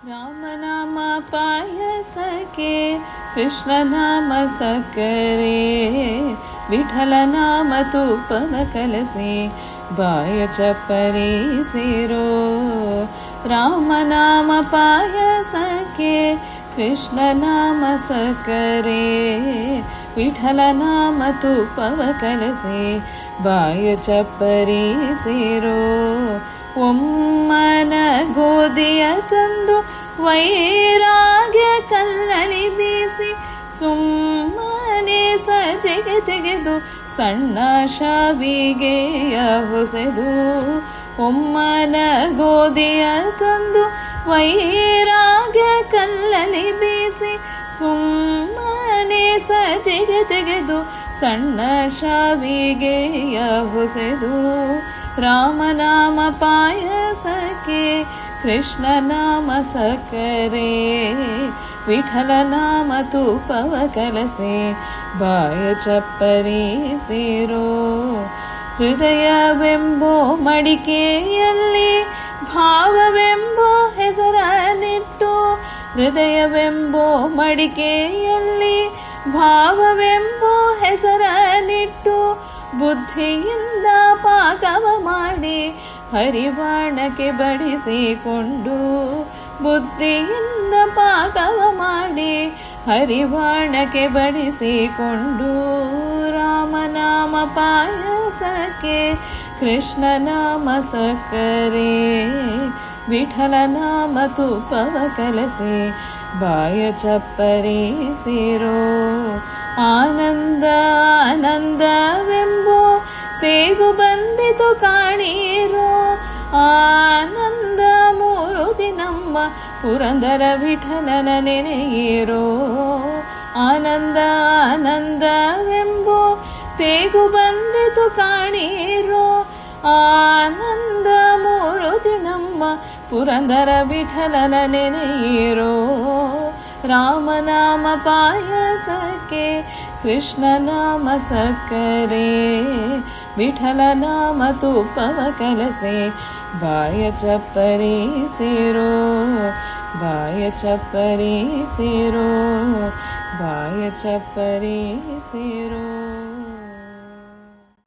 ರಾಮನಾಮ ಪಾಯಸಕ್ಕೆ ಕೃಷ್ಣ ನಾಮ ಸಕ್ಕರೆ ವಿಠಲ ನಾಮ ತುಪ್ಪವ ಕಲಸಿ ಬಾಯ ಚಪ್ಪರಿಸಿರೋ. ರಾಮನಾಮ ಪಾಯಸಕ್ಕೆ ಕೃಷ್ಣ ನಾಮ ಸಕ್ಕರೆ ವಿಠಲ ನಾಮ ತುಪ್ಪವ ಕಲಸಿ ಬಾಯ ಚಪ್ಪರಿಸಿರೋ. ಒಮ್ಮನ ಗೋಧಿಯ ತಂದು ವೈರಾಗ್ಯ ಕಲ್ಲಲಿ ಬೀಸಿ ಸುಮ್ಮನೆ ಸಜ್ಜೆಗೆ ತೆಗೆದು ಸಣ್ಣ ಶಾವಿಗೆಯ ಹೊಸೆದು. ಒಮ್ಮನ ಗೋಧಿಯ ತಂದು ವೈರಾಗ್ಯ ಕಲ್ಲಲಿ ಬೀಸಿ ಸುಮ್ಮನೆ ಸಜ್ಜೆಗೆ ತೆಗೆದು ಸಣ್ಣ ಶಾವಿಗೆಯ ಹೊಸೆದು. ರಾಮನಾಮ ಪಾಯಸಕ್ಕೆ ಕೃಷ್ಣ ನಾಮ ಸಕ್ಕರೆ ವಿಠಲ ನಾಮ ತುಪ್ಪವ ಕಲಸಿ ಬಾಯ ಚಪ್ಪರಿಸಿರೋ. ಹೃದಯವೆಂಬೋ ಮಡಿಕೆಯಲ್ಲಿ ಭಾವವೆಂಬೋ ಹೆಸರನ್ನಿಟ್ಟು ಹೃದಯವೆಂಬೋ ಮಡಿಕೆಯಲ್ಲಿ ಭಾವವೆಂಬೋ ಹೆಸರನ್ನಿಟ್ಟು ಬುದ್ಧಿಯಿಂದ ಪಾಕವ ಮಾಡಿ ಹರಿವಾಣಕ್ಕೆ ಬಡಿಸಿಕೊಂಡು ಬುದ್ಧಿಯಿಂದ ಪಾಕವ ಮಾಡಿ ಹರಿವಾಣಕ್ಕೆ ಬಡಿಸಿಕೊಂಡು. ರಾಮನಾಮ ಪಾಯಸಕ್ಕೆ ಕೃಷ್ಣ ನಾಮ ಸಕ್ಕರೆ ವಿಠಲ ನಾಮ ತುಪ್ಪವ ಕಲಸಿ ಬಾಯ ಚಪ್ಪರಿಸಿರೋ. ಆನಂದ ಆನಂದವೆಂಬೋ ತೇಗು ಬಂದಿತು ಕಾಣಿರೋ. ಆನಂದ ಮೂರುತಿ ನಮ್ಮ ಪುರಂದರ ವಿಠಲನ ನೆನೆಯಿರೋ. ಆನಂದ ಆನಂದವೆಂಬೋ ತೇಗು ಬಂದಿತು ಕಾಣಿರೋ. ಆನಂದ ಮೂರುತಿ ನಮ್ಮ ಪುರಂದರ ವಿಠಲನ ನೆನೆಯಿರೋ. ರಾಮನಾಮ ಪಾಯಸಕ್ಕೆ ಕೃಷ್ಣ ನಾಮ ಸಕ್ಕರೆ ವಿಠಲ ನಾಮ ತುಪ್ಪವ ಕಲಸಿ ಬಾಯ ಚಪ್ಪರಿಸಿರೋ. ಬಾಯ ಚಪ್ಪರಿಸಿರೋ. ಬಾಯ ಚಪ್ಪರಿಸಿರೋ.